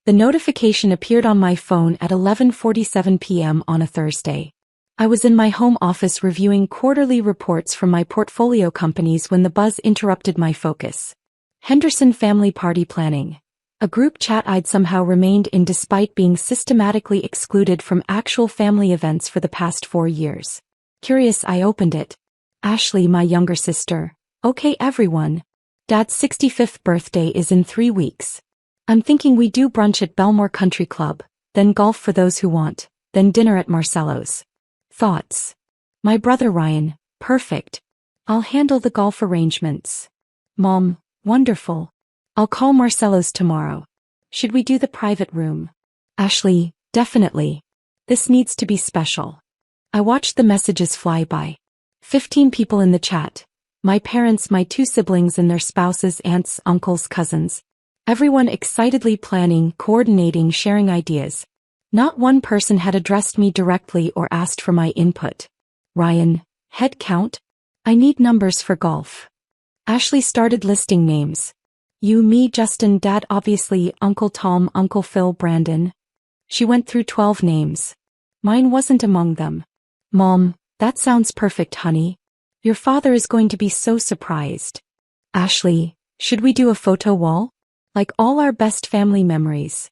The notification appeared on my phone at 11:47 p.m. on a Thursday. I was in my home office reviewing quarterly reports from my portfolio companies when the buzz interrupted my focus. Henderson Family Party Planning. A group chat I'd somehow remained in despite being systematically excluded from actual family events for the past 4 years. Curious, I opened it. Ashley, my younger sister. Okay everyone. Dad's 65th birthday is in 3 weeks. I'm thinking we do brunch at Bellmore Country Club, then golf for those who want, then dinner at Marcello's. Thoughts? My brother Ryan, perfect. I'll handle the golf arrangements. Mom, wonderful. I'll call Marcello's tomorrow. Should we do the private room? Ashley, definitely. This needs to be special. I watched the messages fly by. 15 people in the chat. My parents, my 2 siblings and their spouses, aunts, uncles, cousins. Everyone excitedly planning, coordinating, sharing ideas. Not one person had addressed me directly or asked for my input. Ryan, head count? I need numbers for golf. Ashley started listing names. You, me, Justin, Dad, obviously, Uncle Tom, Uncle Phil, Brandon. She went through 12 names. Mine wasn't among them. Mom, that sounds perfect, honey. Your father is going to be so surprised. Ashley, should we do a photo wall? Like all our best family memories.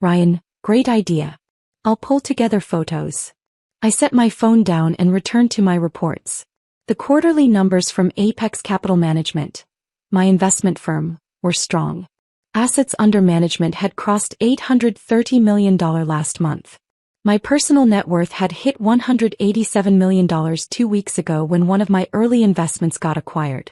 Ryan, great idea. I'll pull together photos. I set my phone down and returned to my reports. The quarterly numbers from Apex Capital Management, my investment firm, were strong. Assets under management had crossed $830 million last month. My personal net worth had hit $187 million 2 weeks ago when one of my early investments got acquired.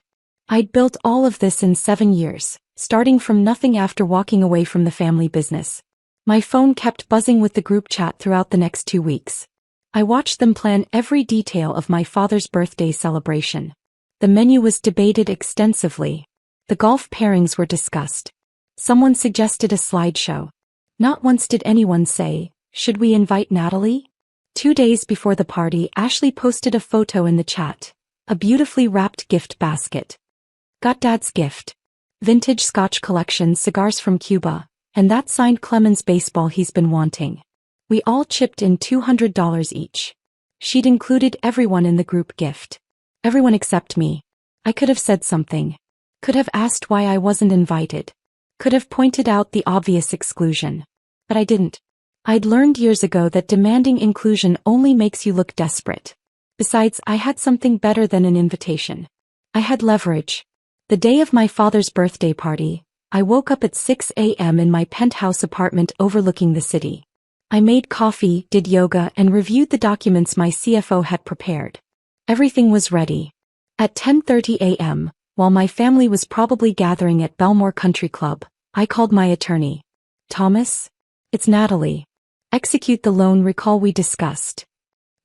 I'd built all of this in 7 years, starting from nothing after walking away from the family business. My phone kept buzzing with the group chat throughout the next 2 weeks. I watched them plan every detail of my father's birthday celebration. The menu was debated extensively. The golf pairings were discussed. Someone suggested a slideshow. Not once did anyone say, should we invite Natalie? 2 days before the party, Ashley posted a photo in the chat. A beautifully wrapped gift basket. Got Dad's gift. Vintage Scotch collection cigars from Cuba. And that signed Clemens baseball he's been wanting. We all chipped in $200 each. She'd included everyone in the group gift. Everyone except me. I could have said something. Could have asked why I wasn't invited. Could have pointed out the obvious exclusion. But I didn't. I'd learned years ago that demanding inclusion only makes you look desperate. Besides, I had something better than an invitation. I had leverage. The day of my father's birthday party, I woke up at 6 a.m. in my penthouse apartment overlooking the city. I made coffee, did yoga, and reviewed the documents my CFO had prepared. Everything was ready. At 10:30 a.m., while my family was probably gathering at Bellmore Country Club, I called my attorney. Thomas? It's Natalie. Execute the loan recall we discussed.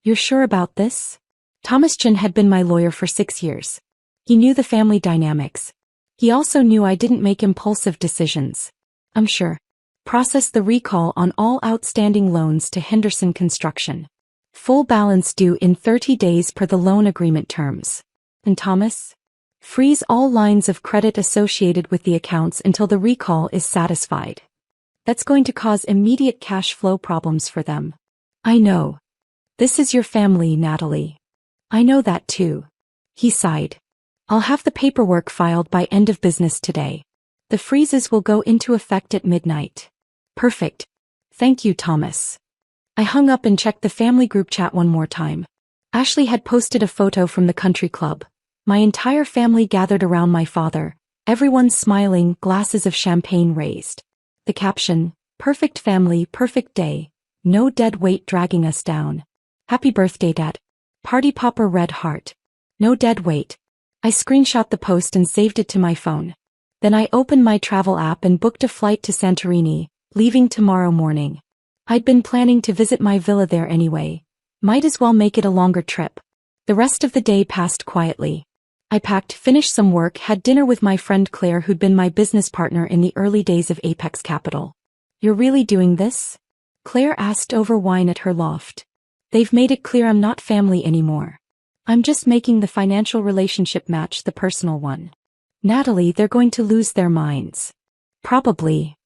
You're sure about this? Thomas Chin had been my lawyer for 6 years. He knew the family dynamics. He also knew I didn't make impulsive decisions. I'm sure. Process the recall on all outstanding loans to Henderson Construction. Full balance due in 30 days per the loan agreement terms. And Thomas? Freeze all lines of credit associated with the accounts until the recall is satisfied. That's going to cause immediate cash flow problems for them. I know. This is your family, Natalie. I know that too. He sighed. I'll have the paperwork filed by end of business today. The freezes will go into effect at midnight. Perfect. Thank you, Thomas. I hung up and checked the family group chat one more time. Ashley had posted a photo from the country club. My entire family gathered around my father, everyone smiling, glasses of champagne raised. The caption, perfect family, perfect day, no dead weight dragging us down. Happy birthday, Dad. Party popper red heart. No dead weight. I screenshot the post and saved it to my phone. Then I opened my travel app and booked a flight to Santorini, leaving tomorrow morning. I'd been planning to visit my villa there anyway. Might as well make it a longer trip. The rest of the day passed quietly. I packed, finished some work, had dinner with my friend Claire, who'd been my business partner in the early days of Apex Capital. You're really doing this? Claire asked over wine at her loft. They've made it clear I'm not family anymore. I'm just making the financial relationship match the personal one. Natalie, they're going to lose their minds. Probably.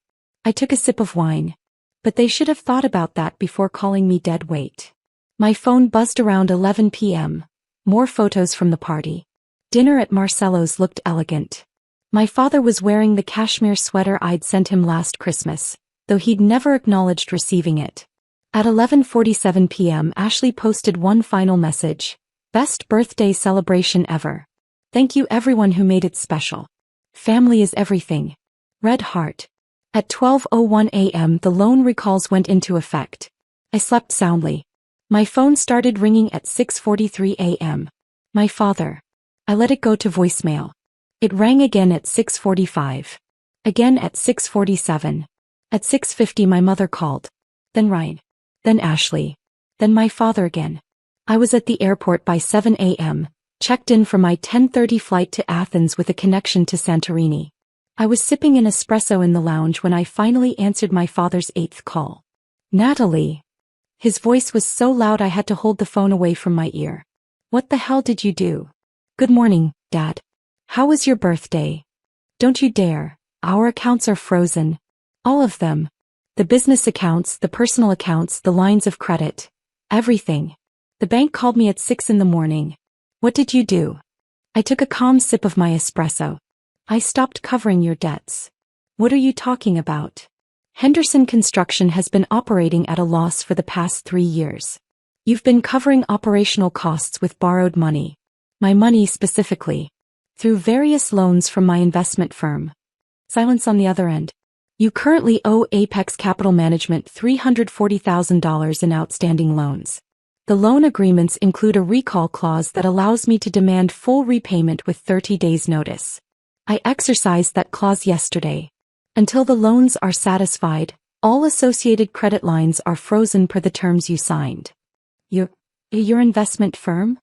I took a sip of wine. But they should have thought about that before calling me dead weight. My phone buzzed around 11 p.m. More photos from the party. Dinner at Marcello's looked elegant. My father was wearing the cashmere sweater I'd sent him last Christmas, though he'd never acknowledged receiving it. At 11:47 p.m. Ashley posted one final message. Best birthday celebration ever. Thank you everyone who made it special. Family is everything. Red heart. At 12:01 a.m. the loan recalls went into effect. I slept soundly. My phone started ringing at 6:43 a.m. My father. I let it go to voicemail. It rang again at 6:45. Again at 6:47. At 6:50 my mother called. Then Ryan. Then Ashley. Then my father again. I was at the airport by 7 a.m., checked in for my 10:30 flight to Athens with a connection to Santorini. I was sipping an espresso in the lounge when I finally answered my father's 8th call. Natalie. His voice was so loud I had to hold the phone away from my ear. What the hell did you do? Good morning, Dad. How was your birthday? Don't you dare. Our accounts are frozen. All of them. The business accounts, the personal accounts, the lines of credit. Everything. The bank called me at 6 in the morning. What did you do? I took a calm sip of my espresso. I stopped covering your debts. What are you talking about? Henderson Construction has been operating at a loss for the past 3 years. You've been covering operational costs with borrowed money. My money specifically. Through various loans from my investment firm. Silence on the other end. You currently owe Apex Capital Management $340,000 in outstanding loans. The loan agreements include a recall clause that allows me to demand full repayment with 30 days' notice. I exercised that clause yesterday. Until the loans are satisfied, all associated credit lines are frozen per the terms you signed. Your investment firm?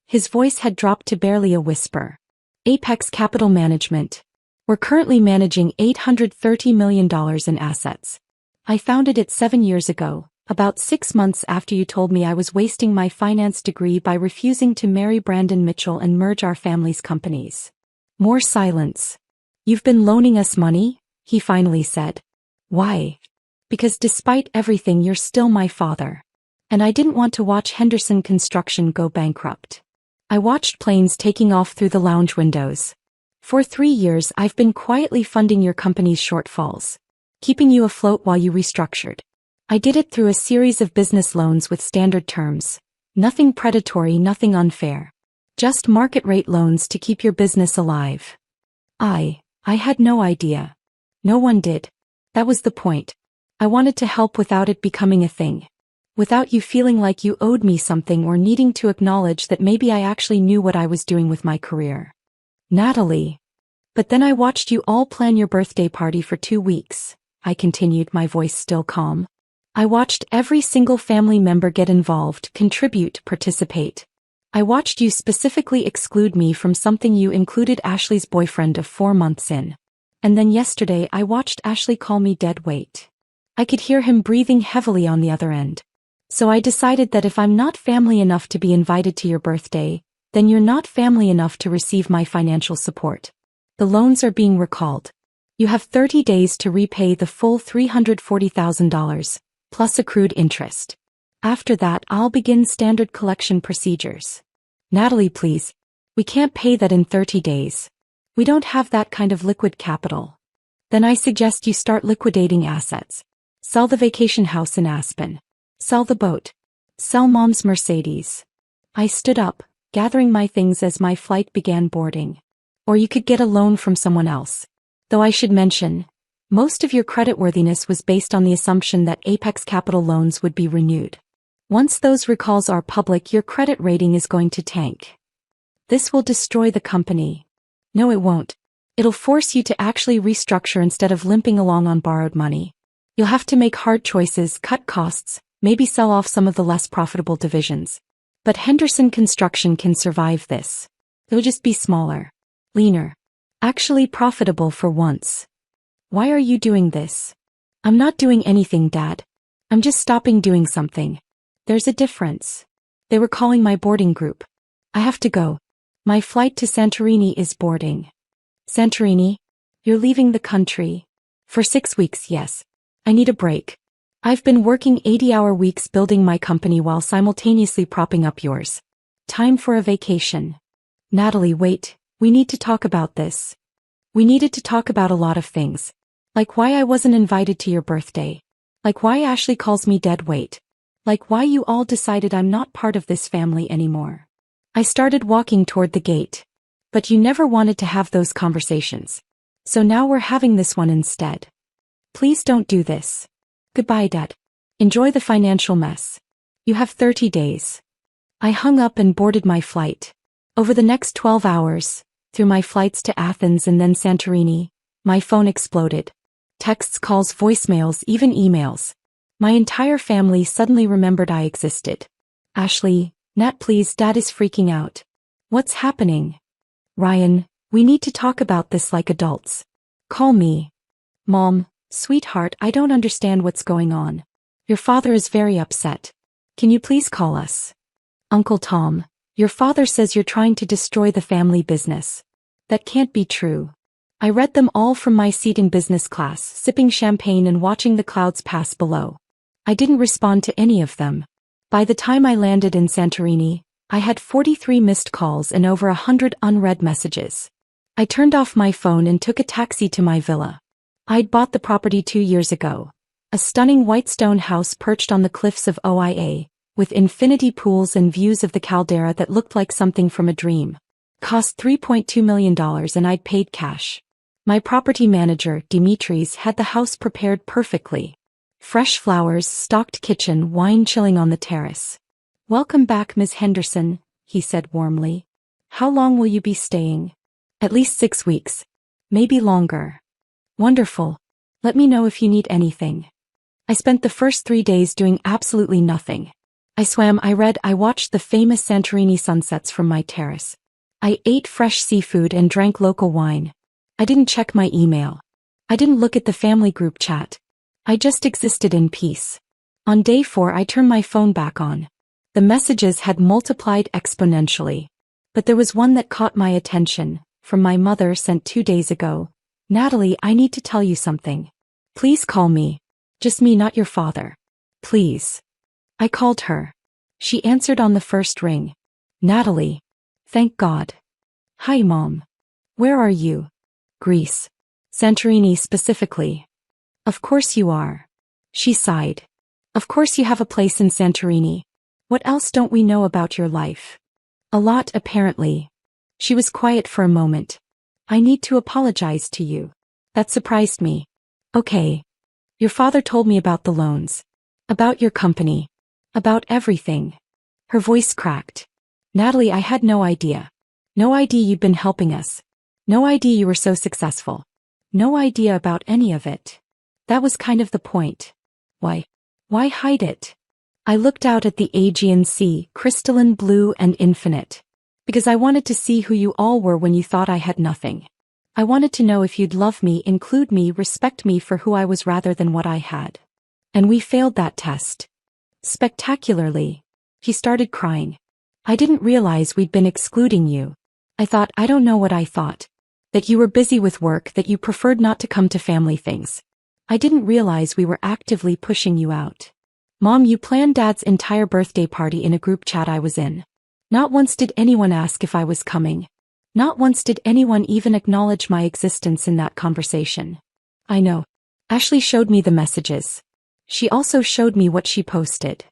His voice had dropped to barely a whisper. Apex Capital Management. We're currently managing $830 million in assets. I founded it 7 years ago, about 6 months after you told me I was wasting my finance degree by refusing to marry Brandon Mitchell and merge our family's companies. More silence. You've been loaning us money? He finally said. Why? Because despite everything you're still my father. And I didn't want to watch Henderson Construction go bankrupt. I watched planes taking off through the lounge windows. For 3 years I've been quietly funding your company's shortfalls. Keeping you afloat while you restructured. I did it through a series of business loans with standard terms. Nothing predatory, nothing unfair. Just market rate loans to keep your business alive. I had no idea. No one did. That was the point. I wanted to help without it becoming a thing. Without you feeling like you owed me something or needing to acknowledge that maybe I actually knew what I was doing with my career. Natalie. But then I watched you all plan your birthday party for 2 weeks, I continued, my voice still calm. I watched every single family member get involved, contribute, participate. I watched you specifically exclude me from something you included Ashley's boyfriend of 4 months in. And then yesterday I watched Ashley call me dead weight. I could hear him breathing heavily on the other end. So I decided that if I'm not family enough to be invited to your birthday, then you're not family enough to receive my financial support. The loans are being recalled. You have 30 days to repay the full $340,000, plus accrued interest. After that I'll begin standard collection procedures. Natalie, please. We can't pay that in 30 days. We don't have that kind of liquid capital. Then I suggest you start liquidating assets. Sell the vacation house in Aspen. Sell the boat. Sell Mom's Mercedes. I stood up, gathering my things as my flight began boarding. Or you could get a loan from someone else. Though I should mention, most of your creditworthiness was based on the assumption that Apex Capital loans would be renewed. Once those recalls are public, your credit rating is going to tank. This will destroy the company. No, it won't. It'll force you to actually restructure instead of limping along on borrowed money. You'll have to make hard choices, cut costs, maybe sell off some of the less profitable divisions. But Henderson Construction can survive this. It'll just be smaller, leaner, actually profitable for once. Why are you doing this? I'm not doing anything, Dad. I'm just stopping doing something. There's a difference. They were calling my boarding group. I have to go. My flight to Santorini is boarding. Santorini? You're leaving the country? For 6 weeks, yes. I need a break. I've been working 80-hour weeks building my company while simultaneously propping up yours. Time for a vacation. Natalie, wait, we need to talk about this. We needed to talk about a lot of things. Like why I wasn't invited to your birthday. Like why Ashley calls me dead weight. Like why you all decided I'm not part of this family anymore. I started walking toward the gate. But you never wanted to have those conversations. So now we're having this one instead. Please don't do this. Goodbye, Dad. Enjoy the financial mess. You have 30 days. I hung up and boarded my flight. Over the next 12 hours, through my flights to Athens and then Santorini, my phone exploded. Texts, calls, voicemails, even emails. My entire family suddenly remembered I existed. Ashley, Nat, please, Dad is freaking out. What's happening? Ryan, we need to talk about this like adults. Call me. Mom, sweetheart, I don't understand what's going on. Your father is very upset. Can you please call us? Uncle Tom, your father says you're trying to destroy the family business. That can't be true. I read them all from my seat in business class, sipping champagne and watching the clouds pass below. I didn't respond to any of them. By the time I landed in Santorini, I had 43 missed calls and over 100 unread messages. I turned off my phone and took a taxi to my villa. I'd bought the property 2 years ago. A stunning white stone house perched on the cliffs of Oia, with infinity pools and views of the caldera that looked like something from a dream. Cost $3.2 million and I'd paid cash. My property manager, Dimitris, had the house prepared perfectly. Fresh flowers, stocked kitchen, wine chilling on the terrace. Welcome back, Ms. Henderson, he said warmly. How long will you be staying? At least 6 weeks. Maybe longer. Wonderful. Let me know if you need anything. I spent the first 3 days doing absolutely nothing. I swam, I read, I watched the famous Santorini sunsets from my terrace. I ate fresh seafood and drank local wine. I didn't check my email. I didn't look at the family group chat. I just existed in peace. On day 4 I turned my phone back on. The messages had multiplied exponentially. But there was one that caught my attention, from my mother sent 2 days ago. Natalie, I need to tell you something. Please call me. Just me, not your father. Please. I called her. She answered on the first ring. Natalie. Thank God. Hi, Mom. Where are you? Greece. Santorini specifically. Of course you are. She sighed. Of course you have a place in Santorini. What else don't we know about your life? A lot, apparently. She was quiet for a moment. I need to apologize to you. That surprised me. Okay. Your father told me about the loans. About your company. About everything. Her voice cracked. Natalie, I had no idea. No idea you'd been helping us. No idea you were so successful. No idea about any of it. That was kind of the point. Why hide it? I looked out at the Aegean Sea, crystalline blue and infinite. Because I wanted to see who you all were when you thought I had nothing. I wanted to know if you'd love me, include me, respect me for who I was rather than what I had. And we failed that test. Spectacularly. He started crying. I didn't realize we'd been excluding you. I thought, I don't know what I thought. That you were busy with work, that you preferred not to come to family things. I didn't realize we were actively pushing you out. Mom, you planned Dad's entire birthday party in a group chat I was in. Not once did anyone ask if I was coming. Not once did anyone even acknowledge my existence in that conversation. I know. Ashley showed me the messages. She also showed me what she posted.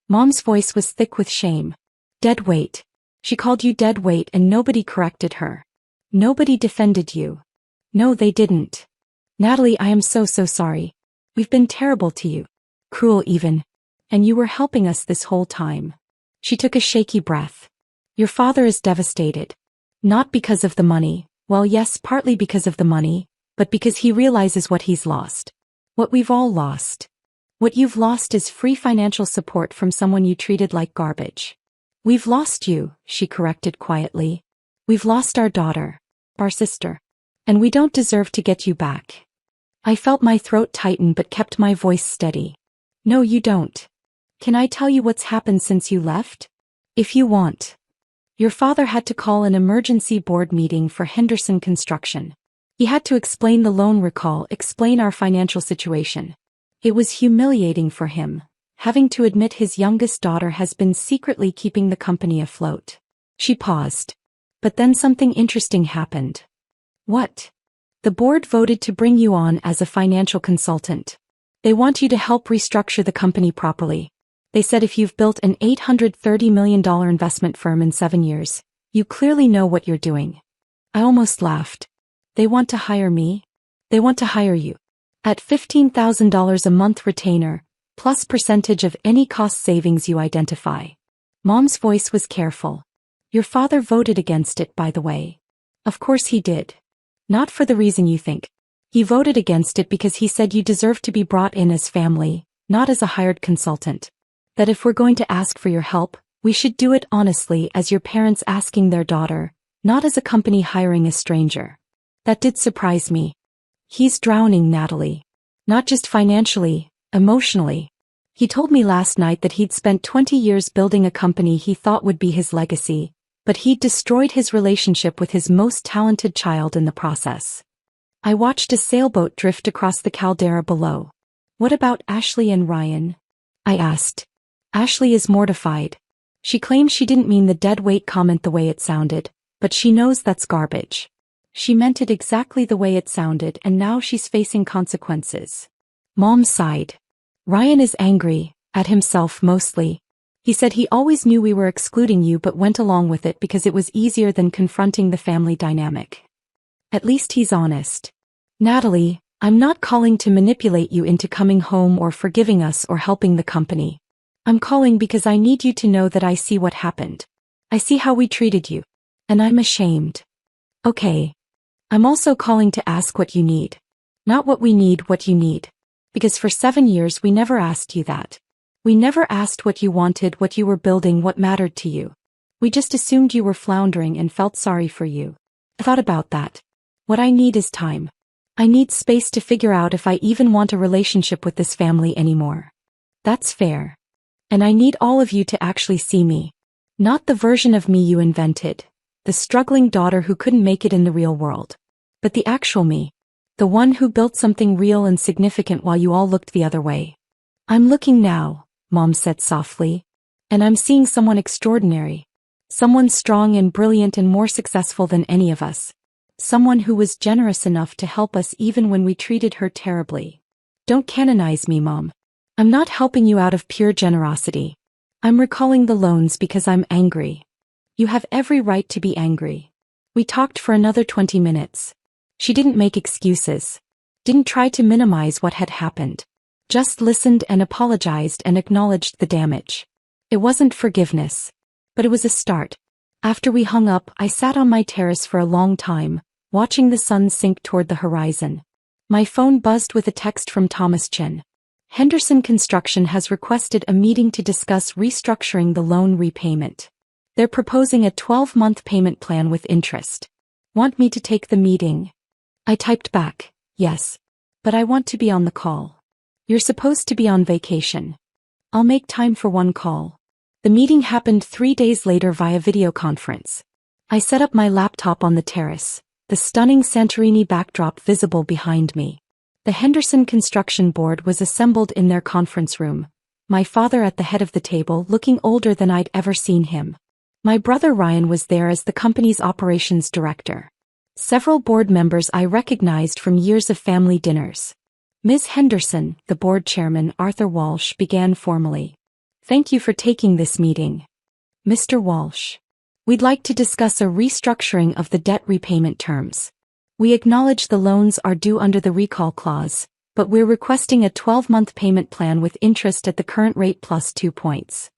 Mom's voice was thick with shame. Dead weight. She called you dead weight and nobody corrected her. Nobody defended you. No, they didn't. Natalie, I am so sorry. We've been terrible to you. Cruel even. And you were helping us this whole time. She took a shaky breath. Your father is devastated. Not because of the money, well yes, partly because of the money, but because he realizes what he's lost. What we've all lost. What you've lost is free financial support from someone you treated like garbage. We've lost you, she corrected quietly. We've lost our daughter, our sister. And we don't deserve to get you back. I felt my throat tighten but kept my voice steady. No, you don't. Can I tell you what's happened since you left? If you want. Your father had to call an emergency board meeting for Henderson Construction. He had to explain the loan recall, explain our financial situation. It was humiliating for him, having to admit his youngest daughter has been secretly keeping the company afloat. She paused. But then something interesting happened. What? The board voted to bring you on as a financial consultant. They want you to help restructure the company properly. They said if you've built an $830 million investment firm in 7 years, you clearly know what you're doing. I almost laughed. They want to hire me? They want to hire you. At $15,000 a month retainer, plus percentage of any cost savings you identify. Mom's voice was careful. Your father voted against it, by the way. Of course he did. Not for the reason you think. He voted against it because he said you deserve to be brought in as family, not as a hired consultant. That if we're going to ask for your help, we should do it honestly as your parents asking their daughter, not as a company hiring a stranger. That did surprise me. He's drowning, Natalie. Not just financially, emotionally. He told me last night that he'd spent 20 years building a company he thought would be his legacy, but he'd destroyed his relationship with his most talented child in the process. I watched a sailboat drift across the caldera below. What about Ashley and Ryan? I asked. Ashley is mortified. She claims she didn't mean the dead weight comment the way it sounded, but she knows that's garbage. She meant it exactly the way it sounded, and now she's facing consequences. Mom sighed. Ryan is angry, at himself mostly. He said he always knew we were excluding you but went along with it because it was easier than confronting the family dynamic. At least he's honest. Natalie, I'm not calling to manipulate you into coming home or forgiving us or helping the company. I'm calling because I need you to know that I see what happened. I see how we treated you. And I'm ashamed. Okay. I'm also calling to ask what you need. Not what we need, what you need. Because for 7 years we never asked you that. We never asked what you wanted, what you were building, what mattered to you. We just assumed you were floundering and felt sorry for you. I thought about that. What I need is time. I need space to figure out if I even want a relationship with this family anymore. That's fair. And I need all of you to actually see me. Not the version of me you invented. The struggling daughter who couldn't make it in the real world. But the actual me. The one who built something real and significant while you all looked the other way. I'm looking now, Mom said softly. And I'm seeing someone extraordinary. Someone strong and brilliant and more successful than any of us. Someone who was generous enough to help us even when we treated her terribly. Don't canonize me, Mom. I'm not helping you out of pure generosity. I'm recalling the loans because I'm angry. You have every right to be angry. We talked for another 20 minutes. She didn't make excuses. Didn't try to minimize what had happened. Just listened and apologized and acknowledged the damage. It wasn't forgiveness. But it was a start. After we hung up, I sat on my terrace for a long time, watching the sun sink toward the horizon. My phone buzzed with a text from Thomas Chen. Henderson Construction has requested a meeting to discuss restructuring the loan repayment. They're proposing a 12-month payment plan with interest. Want me to take the meeting? I typed back, yes. But I want to be on the call. You're supposed to be on vacation. I'll make time for one call. The meeting happened 3 days later via video conference. I set up my laptop on the terrace, the stunning Santorini backdrop visible behind me. The Henderson Construction Board was assembled in their conference room, my father at the head of the table looking older than I'd ever seen him. My brother Ryan was there as the company's operations director. Several board members I recognized from years of family dinners. Ms. Henderson, the board chairman Arthur Walsh, began formally. Thank you for taking this meeting. Mr. Walsh. We'd like to discuss a restructuring of the debt repayment terms. We acknowledge the loans are due under the recall clause, but we're requesting a 12-month payment plan with interest at the current rate plus 2 points.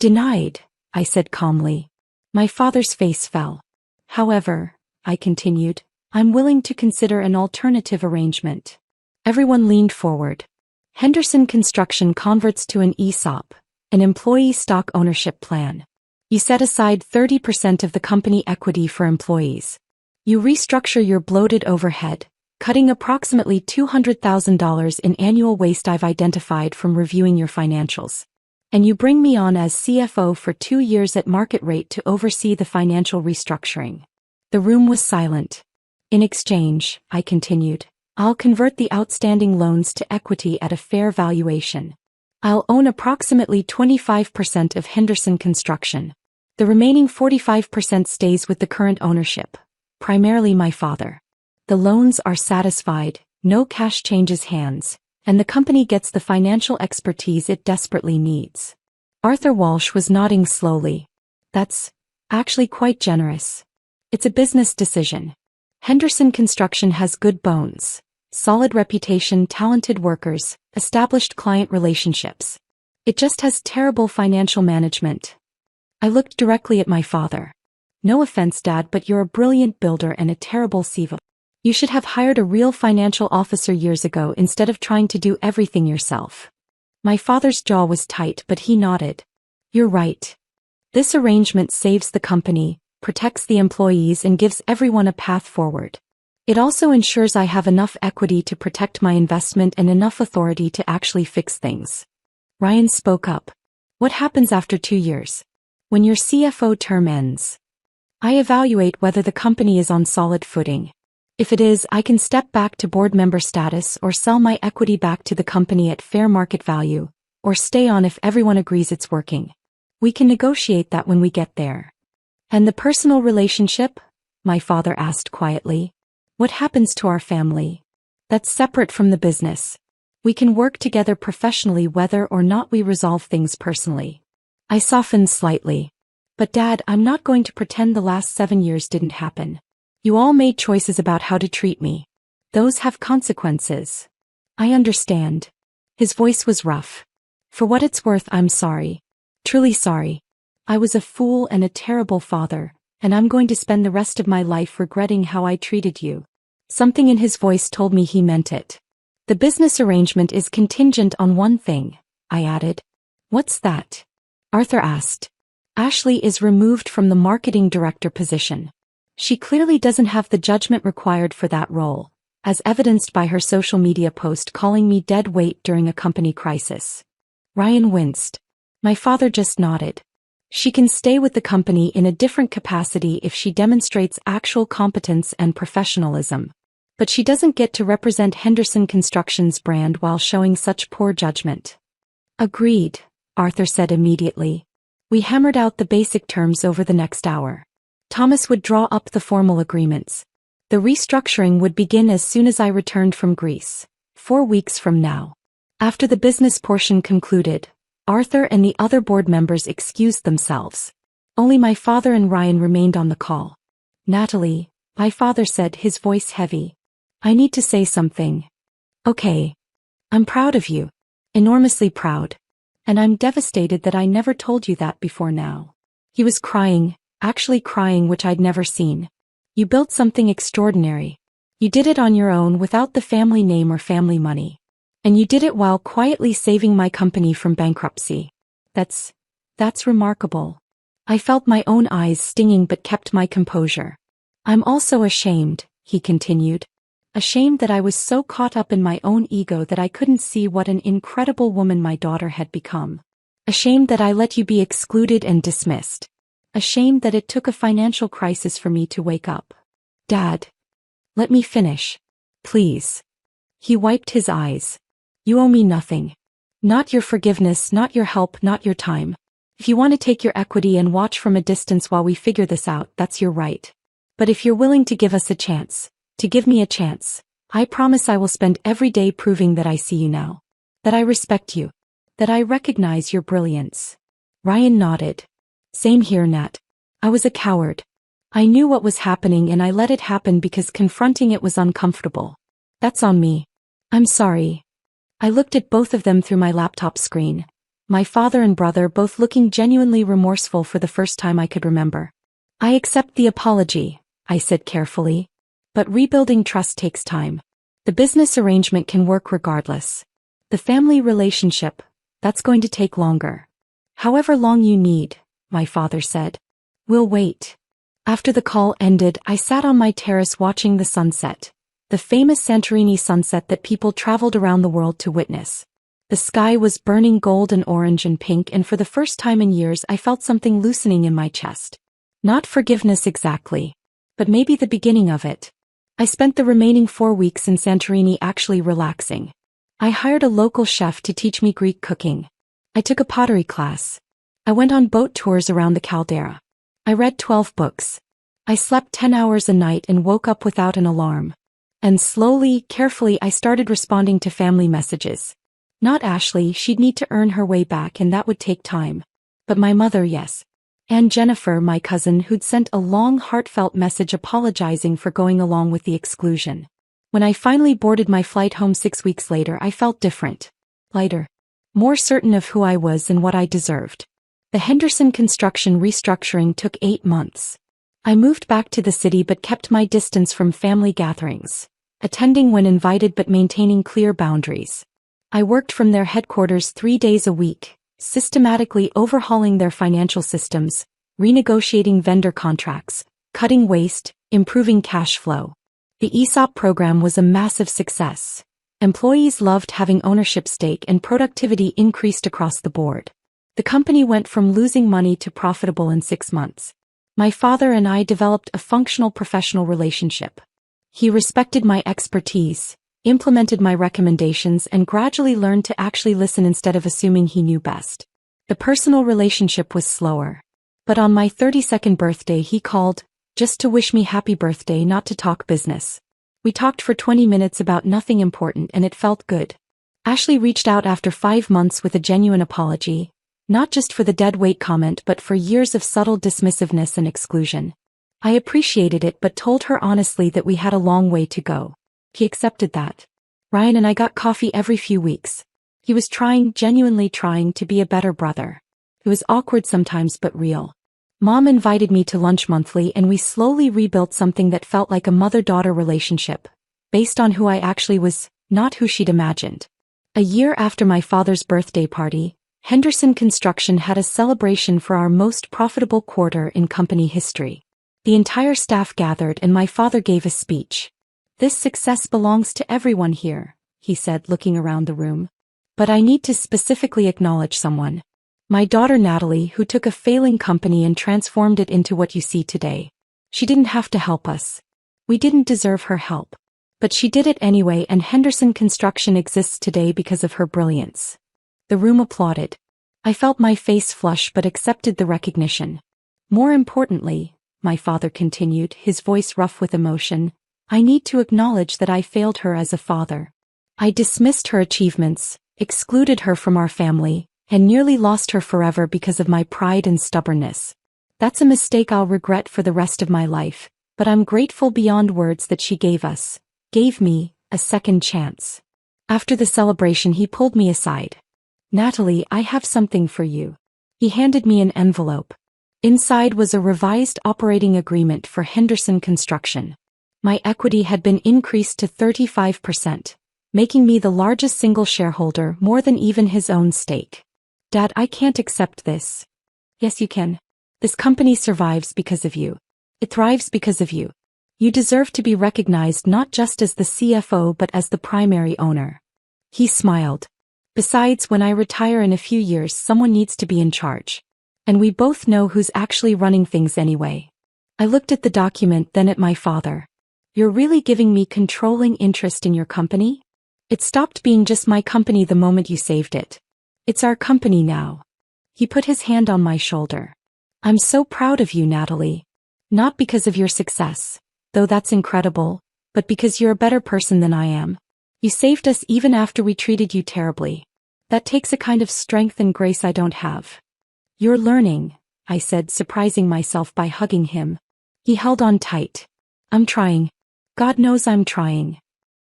Denied, I said calmly. My father's face fell. However, I continued, I'm willing to consider an alternative arrangement. Everyone leaned forward. Henderson Construction converts to an ESOP, an employee stock ownership plan. You set aside 30% of the company equity for employees. You restructure your bloated overhead, cutting approximately $200,000 in annual waste I've identified from reviewing your financials. And you bring me on as CFO for 2 years at market rate to oversee the financial restructuring. The room was silent. In exchange, I continued, I'll convert the outstanding loans to equity at a fair valuation. I'll own approximately 25% of Henderson Construction. The remaining 45% stays with the current ownership, primarily my father. The loans are satisfied, no cash changes hands, and the company gets the financial expertise it desperately needs. Arthur Walsh was nodding slowly. That's actually quite generous. It's a business decision. Henderson Construction has good bones, solid reputation, talented workers, established client relationships. It just has terrible financial management. I looked directly at my father. No offense, Dad, but you're a brilliant builder and a terrible CEO. You should have hired a real financial officer years ago instead of trying to do everything yourself. My father's jaw was tight, but he nodded. You're right. This arrangement saves the company, protects the employees, and gives everyone a path forward. It also ensures I have enough equity to protect my investment and enough authority to actually fix things. Ryan spoke up. What happens after 2 years? When your CFO term ends? I evaluate whether the company is on solid footing. If it is, I can step back to board member status or sell my equity back to the company at fair market value, or stay on if everyone agrees it's working. We can negotiate that when we get there. And the personal relationship? My father asked quietly. What happens to our family? That's separate from the business. We can work together professionally whether or not we resolve things personally. I softened slightly. But Dad, I'm not going to pretend the last 7 years didn't happen. You all made choices about how to treat me. Those have consequences. I understand. His voice was rough. For what it's worth, I'm sorry. Truly sorry. I was a fool and a terrible father, and I'm going to spend the rest of my life regretting how I treated you. Something in his voice told me he meant it. The business arrangement is contingent on one thing, I added. What's that? Arthur asked. Ashley is removed from the marketing director position. She clearly doesn't have the judgment required for that role, as evidenced by her social media post calling me dead weight during a company crisis. Ryan winced. My father just nodded. She can stay with the company in a different capacity if she demonstrates actual competence and professionalism. But she doesn't get to represent Henderson Construction's brand while showing such poor judgment. Agreed, Arthur said immediately. We hammered out the basic terms over the next hour. Thomas would draw up the formal agreements. The restructuring would begin as soon as I returned from Greece, 4 weeks from now. After the business portion concluded, Arthur and the other board members excused themselves. Only my father and Ryan remained on the call. Natalie, my father said, his voice heavy. I need to say something. Okay. I'm proud of you. Enormously proud. And I'm devastated that I never told you that before now. He was crying. Actually crying, which I'd never seen. You built something extraordinary. You did it on your own without the family name or family money. And you did it while quietly saving my company from bankruptcy. That's remarkable. I felt my own eyes stinging but kept my composure. I'm also ashamed, he continued. Ashamed that I was so caught up in my own ego that I couldn't see what an incredible woman my daughter had become. Ashamed that I let you be excluded and dismissed. Ashamed that it took a financial crisis for me to wake up. Dad. Let me finish. Please. He wiped his eyes. You owe me nothing. Not your forgiveness, not your help, not your time. If you want to take your equity and watch from a distance while we figure this out, that's your right. But if you're willing to give us a chance, to give me a chance, I promise I will spend every day proving that I see you now. That I respect you. That I recognize your brilliance. Ryan nodded. Same here, Nat. I was a coward. I knew what was happening and I let it happen because confronting it was uncomfortable. That's on me. I'm sorry. I looked at both of them through my laptop screen. My father and brother both looking genuinely remorseful for the first time I could remember. I accept the apology, I said carefully. But rebuilding trust takes time. The business arrangement can work regardless. The family relationship, that's going to take longer. However long you need, my father said. We'll wait. After the call ended, I sat on my terrace watching the sunset. The famous Santorini sunset that people traveled around the world to witness. The sky was burning gold and orange and pink, and for the first time in years I felt something loosening in my chest. Not forgiveness exactly. But maybe the beginning of it. I spent the remaining 4 weeks in Santorini actually relaxing. I hired a local chef to teach me Greek cooking. I took a pottery class. I went on boat tours around the caldera. I read 12 books. I slept 10 hours a night and woke up without an alarm. And slowly, carefully I started responding to family messages. Not Ashley, she'd need to earn her way back and that would take time. But my mother, yes. And Jennifer, my cousin, who'd sent a long heartfelt message apologizing for going along with the exclusion. When I finally boarded my flight home 6 weeks later, I felt different. Lighter. More certain of who I was and what I deserved. The Henderson construction restructuring took 8 months. I moved back to the city but kept my distance from family gatherings, attending when invited but maintaining clear boundaries. I worked from their headquarters 3 days a week, systematically overhauling their financial systems, renegotiating vendor contracts, cutting waste, improving cash flow. The ESOP program was a massive success. Employees loved having ownership stake and productivity increased across the board. The company went from losing money to profitable in 6 months. My father and I developed a functional professional relationship. He respected my expertise, implemented my recommendations, and gradually learned to actually listen instead of assuming he knew best. The personal relationship was slower. But on my 32nd birthday he called, just to wish me happy birthday, not to talk business. We talked for 20 minutes about nothing important and it felt good. Ashley reached out after 5 months with a genuine apology, not just for the dead weight comment but for years of subtle dismissiveness and exclusion. I appreciated it but told her honestly that we had a long way to go. He accepted that. Ryan and I got coffee every few weeks. He was genuinely trying to be a better brother. It was awkward sometimes but real. Mom invited me to lunch monthly and we slowly rebuilt something that felt like a mother-daughter relationship, based on who I actually was, not who she'd imagined. A year after my father's birthday party, Henderson Construction had a celebration for our most profitable quarter in company history. The entire staff gathered and my father gave a speech. "This success belongs to everyone here," he said, looking around the room. "But I need to specifically acknowledge someone. My daughter Natalie, who took a failing company and transformed it into what you see today. She didn't have to help us. We didn't deserve her help. But she did it anyway, and Henderson Construction exists today because of her brilliance." The room applauded. I felt my face flush but accepted the recognition. "More importantly," my father continued, his voice rough with emotion, "I need to acknowledge that I failed her as a father. I dismissed her achievements, excluded her from our family, and nearly lost her forever because of my pride and stubbornness. That's a mistake I'll regret for the rest of my life, but I'm grateful beyond words that she gave me, a second chance." After the celebration he pulled me aside. "Natalie, I have something for you." He handed me an envelope. Inside was a revised operating agreement for Henderson Construction. My equity had been increased to 35%, making me the largest single shareholder, more than even his own stake. "Dad, I can't accept this." "Yes, you can. This company survives because of you. It thrives because of you. You deserve to be recognized not just as the CFO but as the primary owner." He smiled. "Besides, when I retire in a few years, someone needs to be in charge. And we both know who's actually running things anyway." I looked at the document, then at my father. "You're really giving me controlling interest in your company? It stopped being just my company the moment you saved it. It's our company now." He put his hand on my shoulder. "I'm so proud of you, Natalie. Not because of your success, though that's incredible, but because you're a better person than I am. You saved us even after we treated you terribly. That takes a kind of strength and grace I don't have." "You're learning," I said, surprising myself by hugging him. He held on tight. "I'm trying. God knows I'm trying."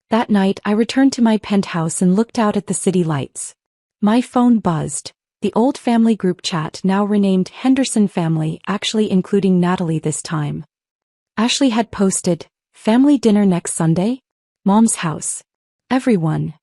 That night I returned to my penthouse and looked out at the city lights. My phone buzzed. The old family group chat, now renamed Henderson Family, actually including Natalie this time. Ashley had posted, "Family dinner next Sunday? Mom's house. Everyone."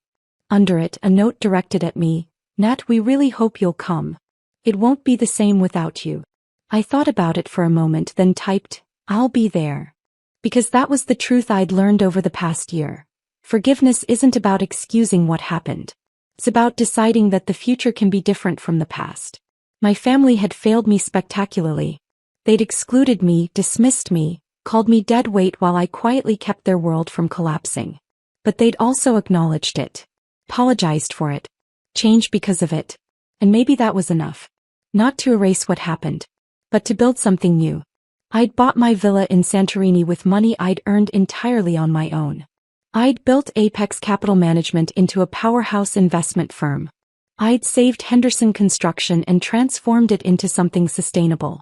Under it, a note directed at me, "Nat, we really hope you'll come. It won't be the same without you." I thought about it for a moment, then typed, "I'll be there." Because that was the truth I'd learned over the past year. Forgiveness isn't about excusing what happened. It's about deciding that the future can be different from the past. My family had failed me spectacularly. They'd excluded me, dismissed me, called me dead weight while I quietly kept their world from collapsing. But they'd also acknowledged it, apologized for it, changed because of it. And maybe that was enough. Not to erase what happened, but to build something new. I'd bought my villa in Santorini with money I'd earned entirely on my own. I'd built Apex Capital Management into a powerhouse investment firm. I'd saved Henderson Construction and transformed it into something sustainable.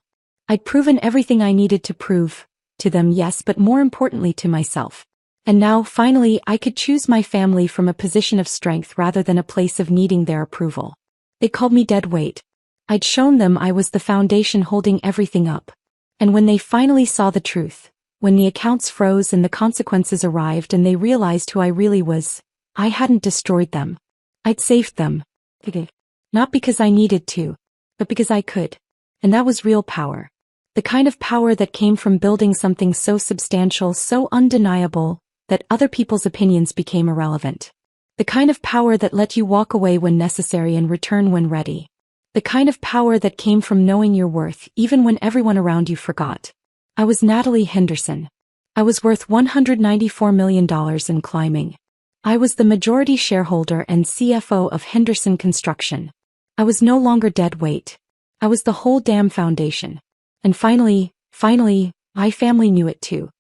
I'd proven everything I needed to prove, to them yes, but more importantly to myself. And now, finally, I could choose my family from a position of strength rather than a place of needing their approval. They called me dead weight. I'd shown them I was the foundation holding everything up. And when they finally saw the truth, when the accounts froze and the consequences arrived and they realized who I really was, I hadn't destroyed them. I'd saved them. Not because I needed to, but because I could. And that was real power. The kind of power that came from building something so substantial, so undeniable, that other people's opinions became irrelevant. The kind of power that let you walk away when necessary and return when ready. The kind of power that came from knowing your worth even when everyone around you forgot. I was Natalie Henderson. I was worth $194 million and climbing. I was the majority shareholder and CFO of Henderson Construction. I was no longer dead weight. I was the whole damn foundation. And finally, my family knew it too.